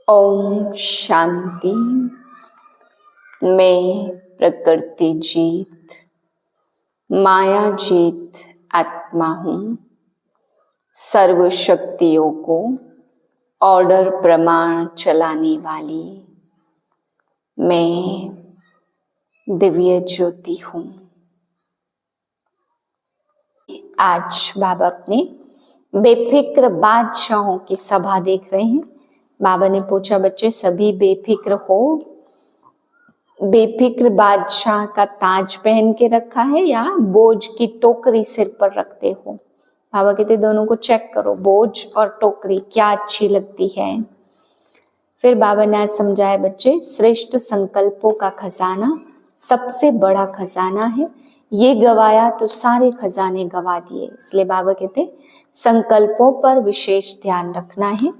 ओम शांति। मैं प्रकृति जीत, माया जीत आत्मा हूँ। सर्व शक्तियों को ऑर्डर प्रमाण चलाने वाली मैं दिव्य ज्योति हूँ। आज बाबा अपने बेफिक्र बादशाहों की सभा देख रहे हैं। बाबा ने पूछा, बच्चे सभी बेफिक्र हो? बेफिक्र बादशाह का ताज पहन के रखा है या बोझ की टोकरी सिर पर रखते हो? बाबा कहते दोनों को चेक करो, बोझ और टोकरी क्या अच्छी लगती है। फिर बाबा ने आज समझाया, बच्चे श्रेष्ठ संकल्पों का खजाना सबसे बड़ा खजाना है। ये गवाया तो सारे खजाने गवा दिए। इसलिए बाबा कहते संकल्पों पर विशेष ध्यान रखना है।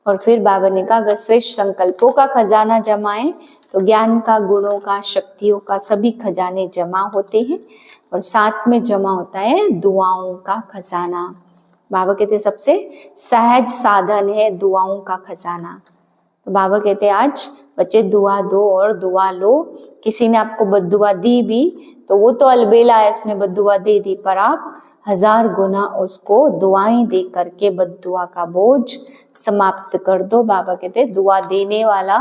और फिर बाबा ने कहा, अगर श्रेष्ठ संकल्पों का खजाना जमाएं तो ज्ञान का, गुणों का, शक्तियों का सभी खजाने जमा होते हैं। और साथ में जमा होता है दुआओं का खजाना। बाबा कहते सबसे सहज साधन है दुआओं का खजाना। तो बाबा कहते आज बच्चे दुआ दो और दुआ लो। किसी ने आपको बद्दुआ दी भी तो वो तो अलबेला है, उसने बद्दुआ दे दी, पर आप 1000 गुना उसको दुआएं दे करके बद्दुआ का बोझ समाप्त कर दो। बाबा कहते दुआ देने वाला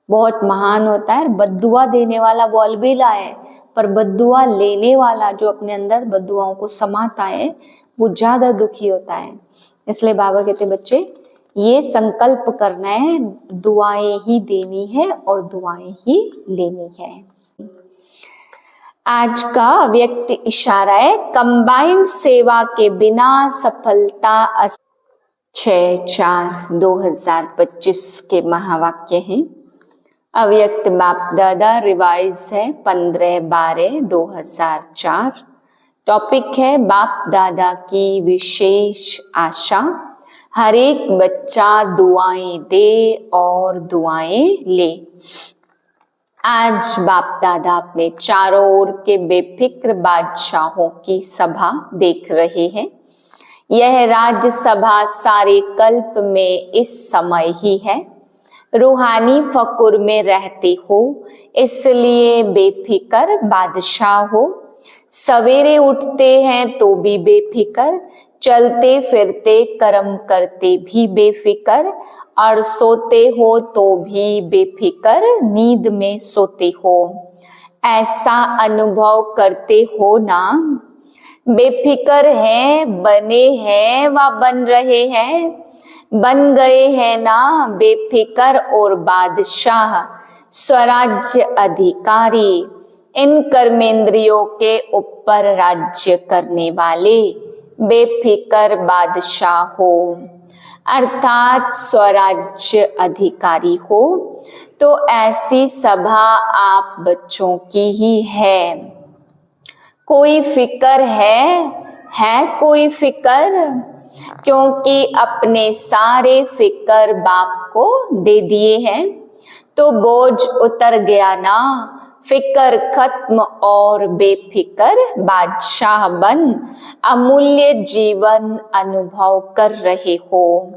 बहुत महान होता है, बद्दुआ देने वाला वो अलबेला है, पर बद्दुआ लेने वाला जो अपने अंदर बद्दुआओं को समाता है वो ज्यादा दुखी होता है। इसलिए बाबा कहते बच्चे ये संकल्प करना है, दुआएं ही देनी है और दुआएं ही लेनी है। आज का व्यक्ति इशारा है, कंबाइंड सेवा के बिना सफलता 6/4/2025 के महावाक्य हैं। अव्यक्त बाप दादा रिवाइज है 15/12/2004। टॉपिक है बाप दादा की विशेष आशा। हर एक बच्चा दुआएं दे और दुआएं ले। आज बाप दादा अपने चारों ओर के बेफिक्र बादशाहों की सभा देख रहे हैं। यह राज्य सभा सारे कल्प में इस समय ही है। रूहानी फकुर में रहते हो इसलिए बेफिक्र बादशाह हो। सवेरे उठते हैं तो भी बेफिक्र, चलते फिरते कर्म करते भी बेफिक्र, और सोते हो तो भी बेफिक्र नींद में सोते हो। ऐसा अनुभव करते हो ना? बेफिक्र हैं, बने हैं व बन रहे हैं, बन गए हैं ना बेफिक्र और बादशाह, स्वराज्य अधिकारी, इन कर्मेंद्रियों के ऊपर राज्य करने वाले बेफिक्र बादशाह हो, अर्थात स्वराज्य अधिकारी हो। तो ऐसी सभा आप बच्चों की ही है। कोई फिक्र है कोई फिक्र? क्योंकि अपने सारे फिक्र बाप को दे दिए हैं तो बोझ उतर गया ना। फिक्र खत्म और बेफिक्र बादशाह बन अमूल्य जीवन अनुभव कर रहे हो।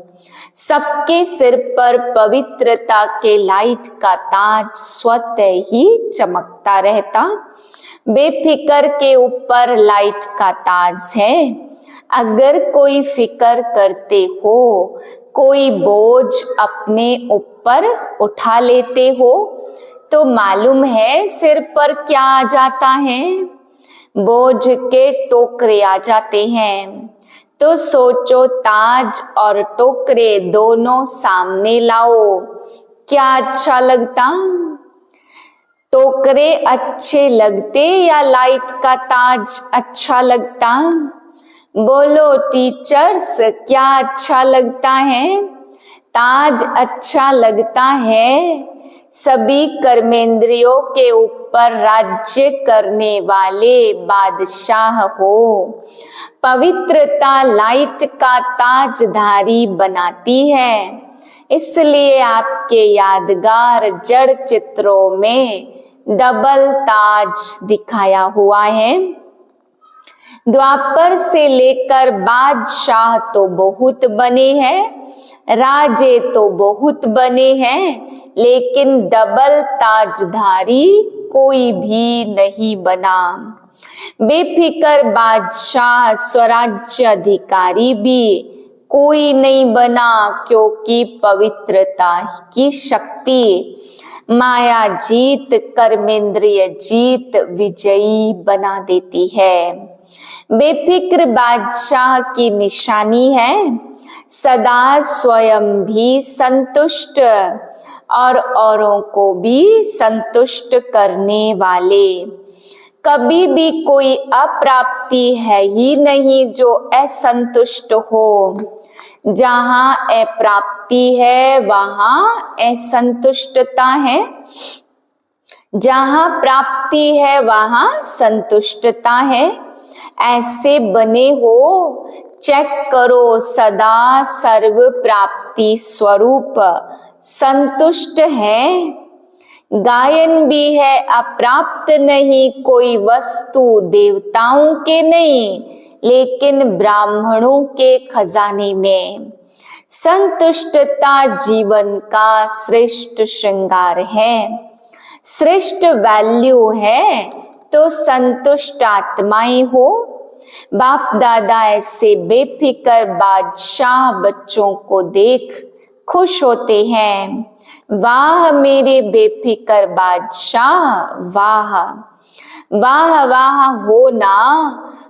सबके सिर पर पवित्रता के लाइट का ताज स्वतः ही चमकता रहता। बेफिक्र के ऊपर लाइट का ताज है। अगर कोई फिक्र करते हो, कोई बोझ अपने ऊपर उठा लेते हो तो मालूम है सिर पर क्या आ जाता है? बोझ के टोकरे आ जाते हैं। तो सोचो, ताज और टोकरे दोनों सामने लाओ, क्या अच्छा लगता? टोकरे अच्छे लगते या लाइट का ताज अच्छा लगता? बोलो टीचर्स, क्या अच्छा लगता है? ताज अच्छा लगता है। सभी कर्मेंद्रियों के ऊपर राज्य करने वाले बादशाह हो। पवित्रता लाइट का ताजधारी बनाती है। इसलिए आपके यादगार जड़ चित्रों में डबल ताज दिखाया हुआ है। द्वापर से लेकर बादशाह तो बहुत बने हैं, राजे तो बहुत बने हैं, लेकिन डबल ताजधारी कोई भी नहीं बना। बेफिक्र बादशाह स्वराज्य अधिकारी भी कोई नहीं बना, क्योंकि पवित्रता की शक्ति माया जीत, कर्मेंद्रिय जीत विजयी बना देती है। बेफिक्र बादशाह की निशानी है सदा स्वयं भी संतुष्ट और औरों को भी संतुष्ट करने वाले। कभी भी कोई अप्राप्ति है ही नहीं जो असंतुष्ट हो। जहां अप्राप्ति है वहां असंतुष्टता है, जहां प्राप्ति है वहां संतुष्टता है। ऐसे बने हो, चेक करो सदा सर्व प्राप्ति स्वरूप संतुष्ट है। गायन भी है अप्राप्त नहीं कोई वस्तु, देवताओं के नहीं लेकिन ब्राह्मणों के खजाने में। संतुष्टता जीवन का श्रेष्ठ श्रृंगार है, श्रेष्ठ वैल्यू है, तो संतुष्ट आत्माएं हो। बाप दादा ऐसे बेफिक्र बादशाह बच्चों को देख खुश होते हैं। वाह मेरे बेफिक्र बादशाह, वाह वाह वाह हो ना।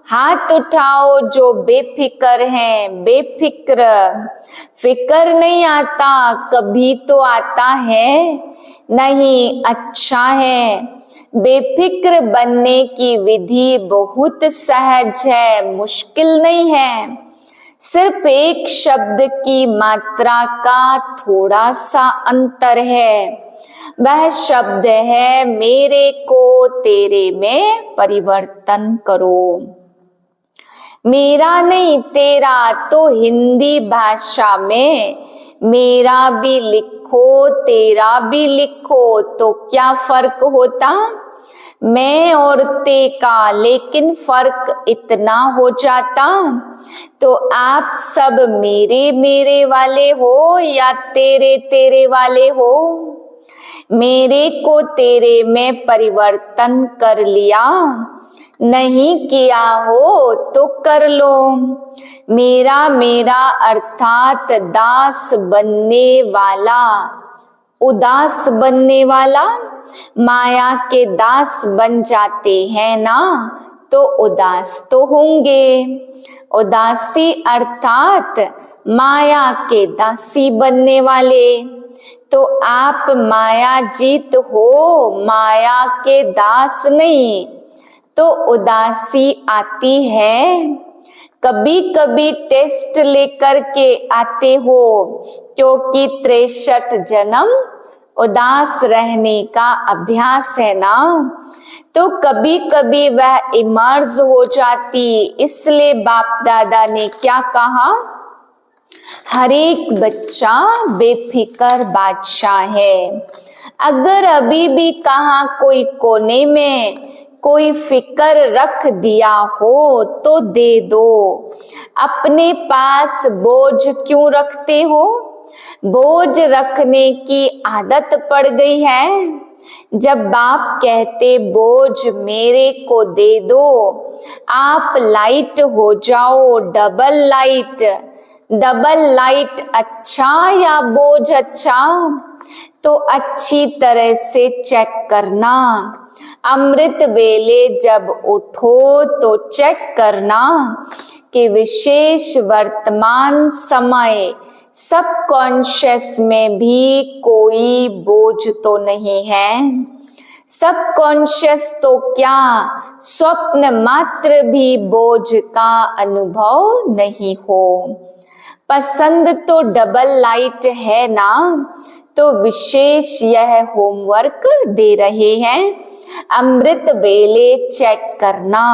हाथ उठाओ जो बेफिक्र हैं, बेफिक्र। फिक्र नहीं आता, कभी तो आता है नहीं, अच्छा है। बेफिक्र बनने की विधि बहुत सहज है, मुश्किल नहीं है। सिर्फ एक शब्द की मात्रा का थोड़ा सा अंतर है। वह शब्द है मेरे को तेरे में परिवर्तन करो। मेरा नहीं तेरा, तो हिंदी भाषा में मेरा भी लिखो तेरा भी लिखो तो क्या फर्क होता। मैं और ते का लेकिन फर्क इतना हो जाता। तो आप सब मेरे मेरे वाले हो या तेरे तेरे वाले हो। मेरे को तेरे में परिवर्तन कर लिया, नहीं किया हो तो कर लो। मेरा मेरा अर्थात दास बनने वाला, उदास बनने वाला। माया के दास बन जाते हैं ना तो उदास तो होंगे। उदासी अर्थात माया के दासी बनने वाले। तो आप माया जीत हो, माया के दास नहीं। तो उदासी आती है, कभी कभी टेस्ट लेकर के आते हो, क्योंकि 63 जन्म उदास रहने का अभ्यास है ना। तो कभी कभी वह इमर्ज हो जाती। इसलिए बाप दादा ने क्या कहा, हर एक बच्चा बेफिक्र बादशाह है। अगर अभी भी कहाँ कोई कोने में कोई फिक्र रख दिया हो तो दे दो। अपने पास बोझ क्यों रखते हो। बोझ रखने की आदत पड़ गई है। जब बाप कहते बोझ मेरे को दे दो, आप लाइट हो जाओ, डबल लाइट। डबल लाइट अच्छा या बोझ अच्छा, तो अच्छी तरह से चेक करना। अमृत वेले जब उठो तो चेक करना कि विशेष वर्तमान समय सबकॉन्शियस में भी कोई बोझ तो नहीं है। सबकॉन्शियस तो क्या, स्वप्न मात्र भी बोझ का अनुभव नहीं हो। पसंद तो डबल लाइट है ना, तो विशेष यह होमवर्क दे रहे हैं। अमृत वेले चेक करना।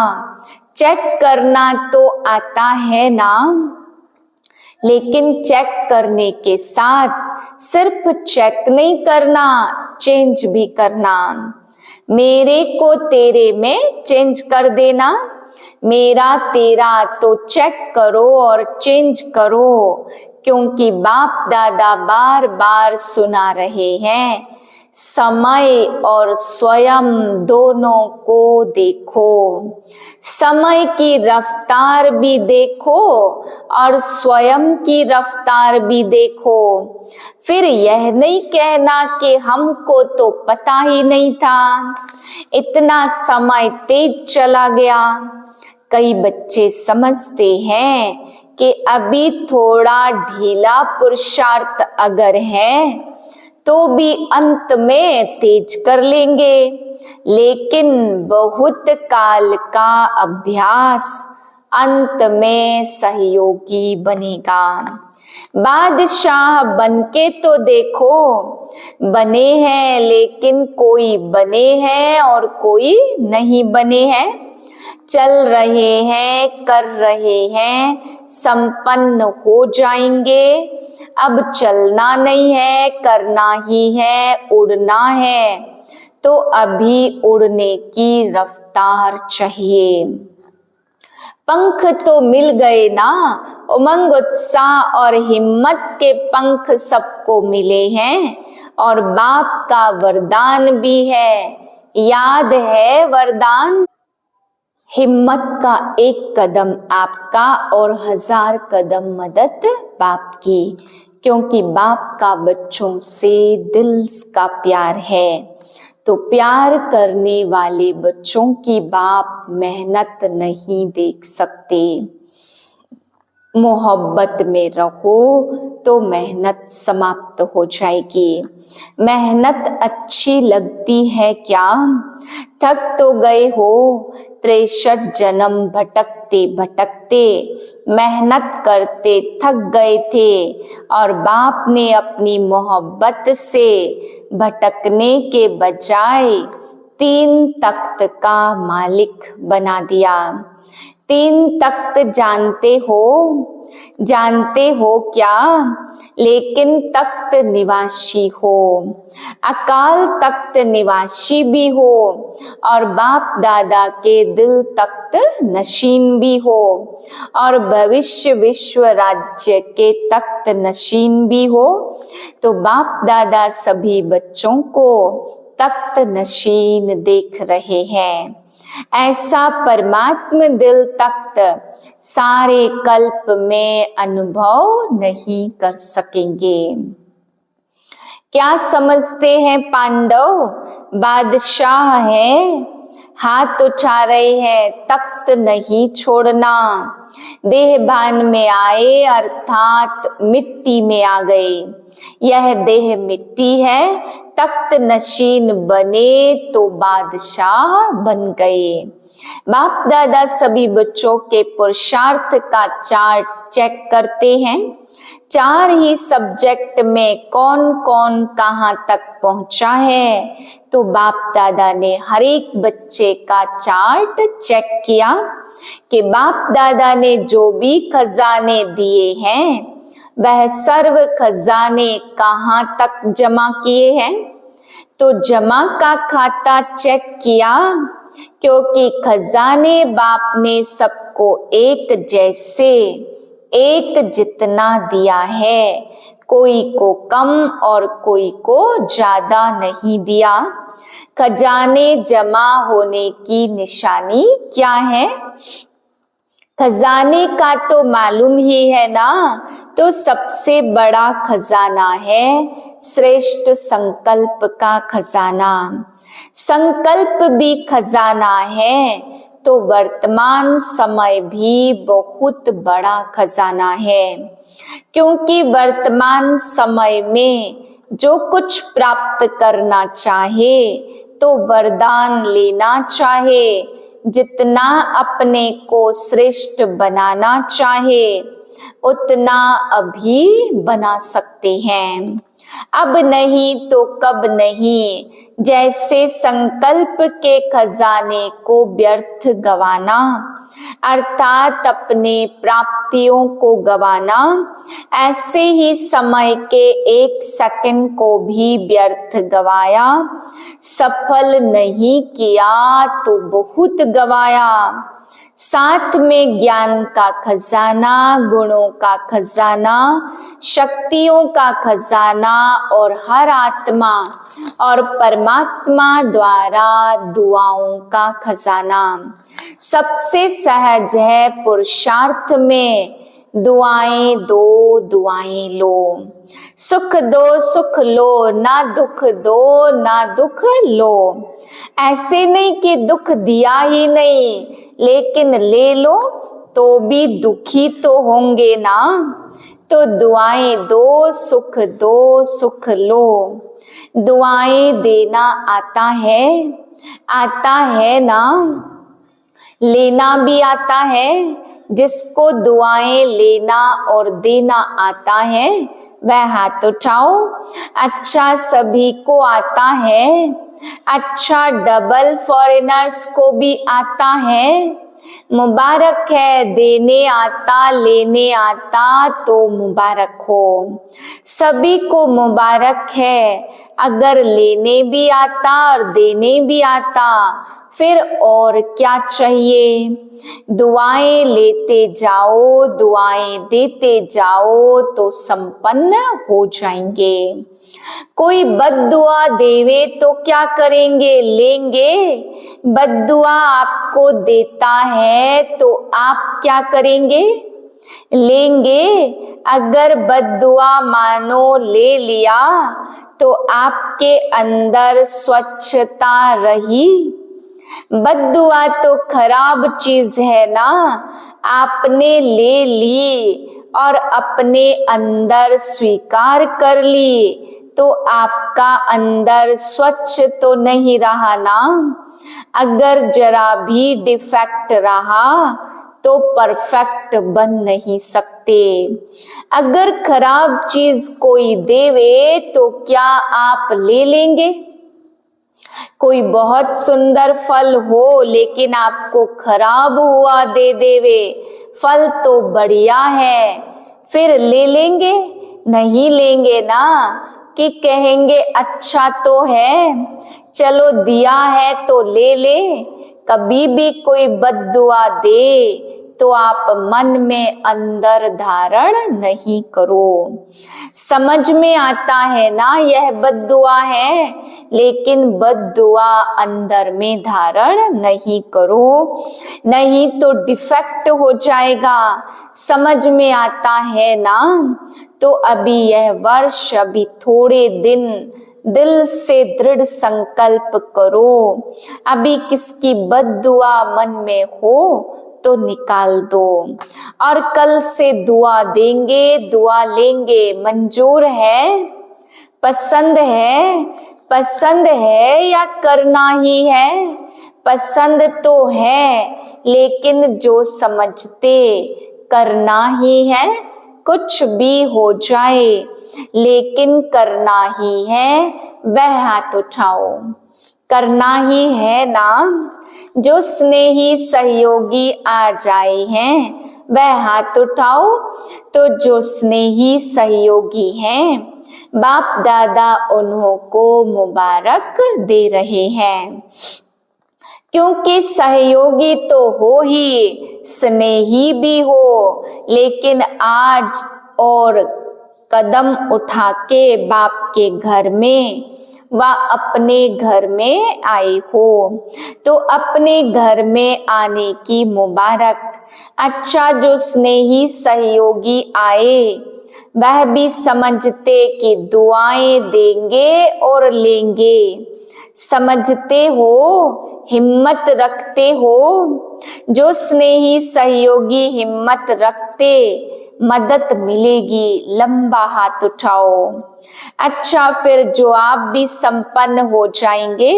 चेक करना तो आता है ना, लेकिन चेक करने के साथ सिर्फ चेक नहीं करना, चेंज भी करना। मेरे को तेरे में चेंज कर देना। मेरा तेरा तो चेक करो और चेंज करो। क्योंकि बाप दादा बार बार सुना रहे हैं, समय और स्वयं दोनों को देखो। समय की रफ्तार भी देखो और स्वयं की रफ्तार भी देखो। फिर यह नहीं कहना कि हमको तो पता ही नहीं था, इतना समय तेज चला गया। कई बच्चे समझते हैं कि अभी थोड़ा ढीला पुरुषार्थ अगर है तो भी अंत में तेज कर लेंगे, लेकिन बहुत काल का अभ्यास अंत में सहयोगी बनेगा। बादशाह बनके तो देखो, बने हैं लेकिन कोई बने हैं और कोई नहीं बने हैं। चल रहे हैं, कर रहे हैं, संपन्न हो जाएंगे। अब चलना नहीं है, करना ही है, उड़ना है, तो अभी उड़ने की रफ्तार चाहिए। पंख तो मिल गए ना, उमंग उत्साह और हिम्मत के पंख सबको मिले हैं और बाप का वरदान भी है। याद है वरदान? हिम्मत का एक कदम आपका और 1000 कदम मदद बाप की, क्योंकि बाप का बच्चों से दिल का प्यार है। तो प्यार करने वाले बच्चों की बाप मेहनत नहीं देख सकते। मोहब्बत में रहो तो मेहनत समाप्त हो जाएगी। मेहनत अच्छी लगती है क्या? थक तो गए हो 63 जन्म भटकते भटकते, मेहनत करते थक गए थे और बाप ने अपनी मोहब्बत से भटकने के बजाय 3 तख्त का मालिक बना दिया। 3 तख्त जानते हो क्या? लेकिन तख्त निवासी हो, अकाल तख्त निवासी भी हो और बाप दादा के दिल तख्त नशीन भी हो और भविष्य विश्व राज्य के तख्त नशीन भी हो। तो बाप दादा सभी बच्चों को तख्त नशीन देख रहे हैं। ऐसा परमात्म दिल तख्त सारे कल्प में अनुभव नहीं कर सकेंगे। क्या समझते हैं पांडव? बादशाह है, हाथ उठा रहे हैं, तख्त नहीं छोड़ना। देह भान में आए अर्थात मिट्टी में आ गए। यह देह मिट्टी है, तख्त नशीन बने तो बादशाह बन गए। बाप दादा सभी बच्चों के पुरुषार्थ का चार्ट चेक करते हैं। 4 ही सब्जेक्ट में कौन कौन कहाँ तक पहुंचा है, तो बाप दादा ने हर एक बच्चे का चार्ट चेक किया कि बाप दादा ने जो भी खजाने दिए हैं वह सर्व खजाने कहाँ तक जमा किए हैं। तो जमा का खाता चेक किया, क्योंकि खजाने बाप ने सबको एक जैसे एक जितना दिया है, कोई को कम और कोई को ज्यादा नहीं दिया। खजाने जमा होने की निशानी क्या है? खजाने का तो मालूम ही है ना। तो सबसे बड़ा खजाना है श्रेष्ठ संकल्प का खजाना। संकल्प भी खजाना है तो वर्तमान समय भी बहुत बड़ा खजाना है, क्योंकि वर्तमान समय में जो कुछ प्राप्त करना चाहे तो वरदान लेना चाहे, जितना अपने को श्रेष्ठ बनाना चाहे उतना अभी बना सकते हैं। अब नहीं तो कब नहीं, जैसे संकल्प के खजाने को व्यर्थ गवाना अर्थात अपने प्राप्तियों को गवाना, ऐसे ही समय के 1 सेकंड को भी व्यर्थ गवाया, सफल नहीं किया तो बहुत गवाया। साथ में ज्ञान का खजाना, गुणों का खजाना, शक्तियों का खजाना और हर आत्मा और परमात्मा द्वारा दुआओं का खजाना। सबसे सहज है पुरुषार्थ में दुआएं दो दुआएं लो। सुख दो सुख लो, ना दुख दो ना दुख लो। ऐसे नहीं कि दुख दिया ही नहीं लेकिन ले लो तो भी दुखी तो होंगे ना। तो दुआएं दो सुख लो। दुआएं देना आता है ना, लेना भी आता है। जिसको दुआएं लेना और देना आता है वह हाथ उठाओ। अच्छा सभी को आता है, अच्छा डबल फॉरेनर्स को भी आता है। मुबारक है देने आता लेने आता तो मुबारक हो। सभी को मुबारक है अगर लेने भी आता और देने भी आता, फिर और क्या चाहिए। दुआएं लेते जाओ दुआएं देते जाओ तो संपन्न हो जाएंगे। कोई बद्दुआ देवे तो क्या करेंगे, लेंगे। बद्दुआ आपको देता है तो आप क्या करेंगे, लेंगे। अगर बद्दुआ मानो ले लिया तो आपके अंदर स्वच्छता रही। बद्दुआ तो खराब चीज है ना, आपने ले ली और अपने अंदर स्वीकार कर ली तो आपका अंदर स्वच्छ तो नहीं रहा ना। अगर जरा भी डिफेक्ट रहा तो परफेक्ट बन नहीं सकते। अगर खराब चीज कोई देवे तो क्या आप ले लेंगे। कोई बहुत सुंदर फल हो लेकिन आपको खराब हुआ दे देवे, फल तो बढ़िया है, फिर ले लेंगे, नहीं लेंगे ना। कि कहेंगे अच्छा तो है, चलो दिया है तो ले ले। कभी भी कोई बद्दुआ दे तो आप मन में अंदर धारण नहीं करो। समझ में आता है ना यह बद्दुआ है, लेकिन बद्दुआ अंदर में धारण नहीं करो, नहीं तो डिफेक्ट हो जाएगा। समझ में आता है ना, तो अभी यह वर्ष, अभी थोड़े दिन दिल से दृढ़ संकल्प करो। अभी किसकी बद्दुआ मन में हो तो निकाल दो और कल से दुआ देंगे दुआ लेंगे। मंजूर है, पसंद है या करना ही है। पसंद तो है लेकिन जो समझते करना ही है। कुछ भी हो जाए लेकिन करना ही है, वह हाथ उठाओ। करना ही है ना। जो स्नेही सहयोगी आ जाए हैं वह हाथ उठाओ। तो जो स्नेही सहयोगी हैं बाप दादा उन्हों को मुबारक दे रहे हैं। क्योंकि सहयोगी तो हो ही, स्नेही भी हो, लेकिन आज और कदम उठा के बाप के घर में व अपने घर में आए हो तो अपने घर में आने की मुबारक। अच्छा जो स्नेही सहयोगी आए वह भी समझते कि दुआएं देंगे और लेंगे। समझते हो, हिम्मत रखते हो। जो स्नेही सहयोगी हिम्मत रखते, मदद मिलेगी। लंबा हाथ उठाओ। अच्छा फिर जो आप भी संपन्न हो जाएंगे,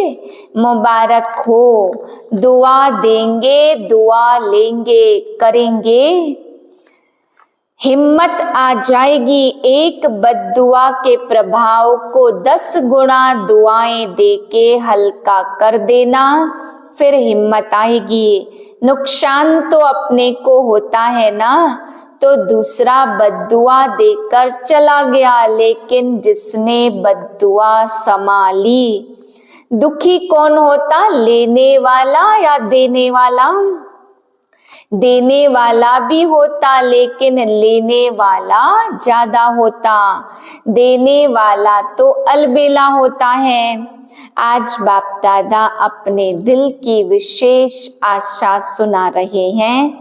मुबारक हो। दुआ देंगे दुआ लेंगे करेंगे। हिम्मत आ जाएगी। एक बद्दुआ के प्रभाव को 10 गुना दुआएं देके हल्का कर देना, फिर हिम्मत आएगी। नुकसान तो अपने को होता है ना, तो दूसरा बद्दुआ देकर चला गया, लेकिन जिसने बद्दुआ संभाली, दुखी कौन होता, लेने वाला या देने वाला। देने वाला भी होता लेकिन लेने वाला ज्यादा होता। देने वाला तो अलबेला होता है। आज बाप दादा अपने दिल की विशेष आशा सुना रहे हैं।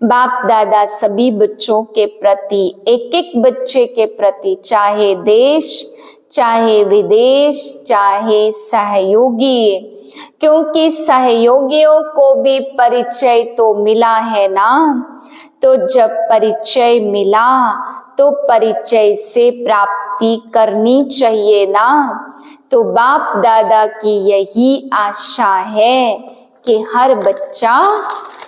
बाप दादा सभी बच्चों के प्रति, एक एक बच्चे के प्रति, चाहे देश, चाहे विदेश, चाहे सहयोगी, क्योंकि सहयोगियों को भी परिचय तो मिला है ना। तो जब परिचय मिला तो परिचय से प्राप्ति करनी चाहिए ना। तो बाप दादा की यही आशा है कि हर बच्चा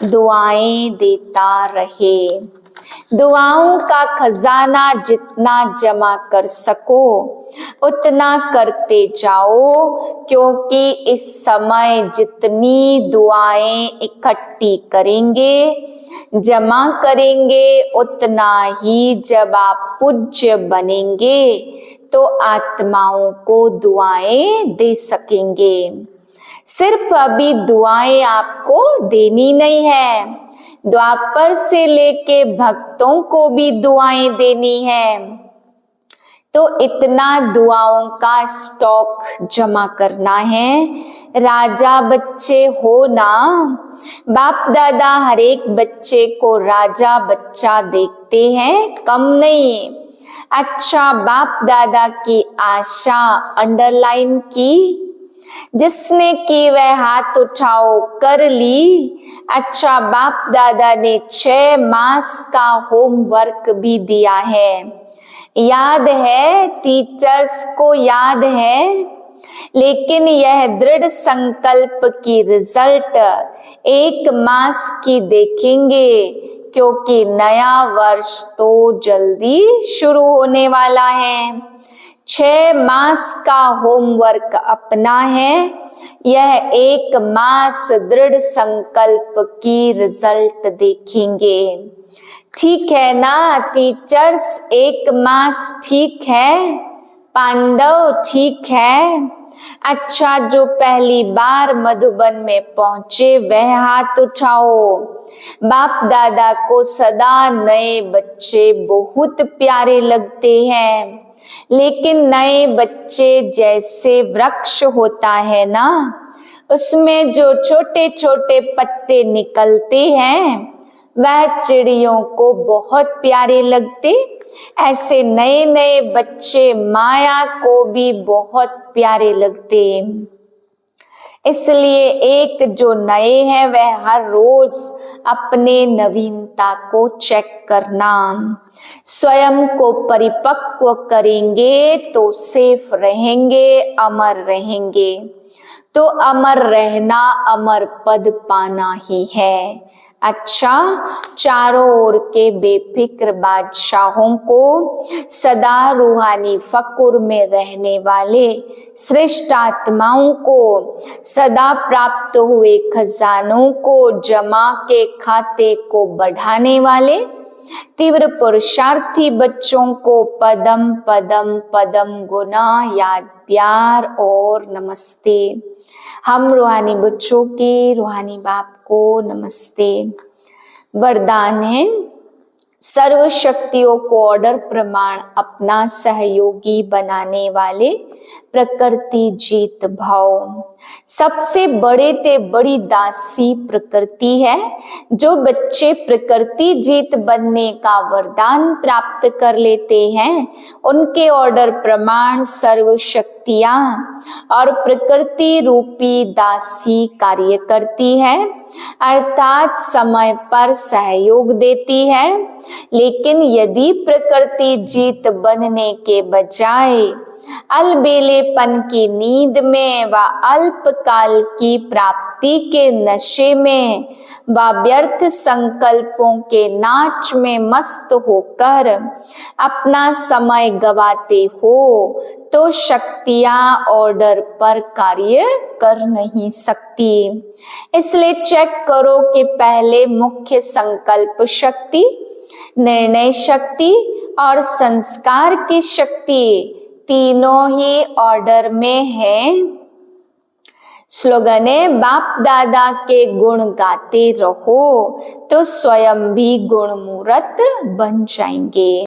दुआएं देता रहे। दुआओं का खजाना जितना जमा कर सको उतना करते जाओ, क्योंकि इस समय जितनी दुआएं इकट्ठी करेंगे, जमा करेंगे, उतना ही जब आप पूज्य बनेंगे तो आत्माओं को दुआएं दे सकेंगे। सिर्फ अभी दुआएं आपको देनी नहीं है, द्वापर से लेके भक्तों को भी दुआएं देनी है। तो इतना दुआओं का स्टॉक जमा करना है। राजा बच्चे हो ना। बाप दादा हर एक बच्चे को राजा बच्चा देखते हैं, कम नहीं। अच्छा, बाप दादा की आशा अंडरलाइन की, जिसने की वह हाथ उठाओ, कर ली। अच्छा, बाप दादा ने 6 मास का होमवर्क भी दिया है। याद है, टीचर्स को याद है, लेकिन यह दृढ़ संकल्प की रिजल्ट 1 मास की देखेंगे, क्योंकि नया वर्ष तो जल्दी शुरू होने वाला है। 6 मास का होमवर्क अपना है। यह 1 मास दृढ़ संकल्प की रिजल्ट देखेंगे। ठीक है ना टीचर्स, 1 मास ठीक है, पांडव ठीक है। अच्छा, जो पहली बार मधुबन में पहुंचे वह हाथ उठाओ। बाप दादा को सदा नए बच्चे बहुत प्यारे लगते हैं, लेकिन नए बच्चे जैसे वृक्ष होता है ना, उसमें जो छोटे छोटे पत्ते निकलते हैं वह चिड़ियों को बहुत प्यारे लगते। ऐसे नए नए बच्चे माया को भी बहुत प्यारे लगते। इसलिए एक जो नए हैं वह हर रोज अपने नवीनता को चेक करना। स्वयं को परिपक्व करेंगे तो सेफ रहेंगे, अमर रहेंगे। तो अमर रहना अमर पद पाना ही है। अच्छा, चारों ओर के बेफिक्र बादशाहों को, सदा रूहानी फकुर में रहने वाले श्रेष्ठ आत्माओं को, सदा प्राप्त हुए खजानों को, जमा के खाते को बढ़ाने वाले तीव्र पुरुषार्थी बच्चों को पदम पदम पदम गुना याद प्यार और नमस्ते। हम रूहानी बच्चों के रूहानी बाप को नमस्ते। वरदान है, सर्व शक्तियों को ऑर्डर प्रमाण अपना सहयोगी बनाने वाले प्रकृति जीत भाव। सबसे बड़े ते बड़ी दासी प्रकृति है। जो बच्चे प्रकृति जीत बनने का वरदान प्राप्त कर लेते हैं, उनके ऑर्डर प्रमाण सर्व शक्तियां और प्रकृति रूपी दासी कार्य करती है, अर्थात समय पर सहयोग देती है। लेकिन यदि प्रकृति जीत बनने के बजाय अलबेलेपन की नींद में व अल्पकाल की प्राप्ति के नशे में व व्यर्थ संकल्पों के नाच में मस्त होकर अपना समय गवाते हो, तो शक्तियां ऑर्डर पर कार्य कर नहीं सकती। इसलिए चेक करो कि पहले मुख्य संकल्प शक्ति, निर्णय शक्ति और संस्कार की शक्ति तीनों ही ऑर्डर में है। स्लोगन है, बाप दादा के गुण गाते रहो तो स्वयं भी गुण मूरत बन जाएंगे।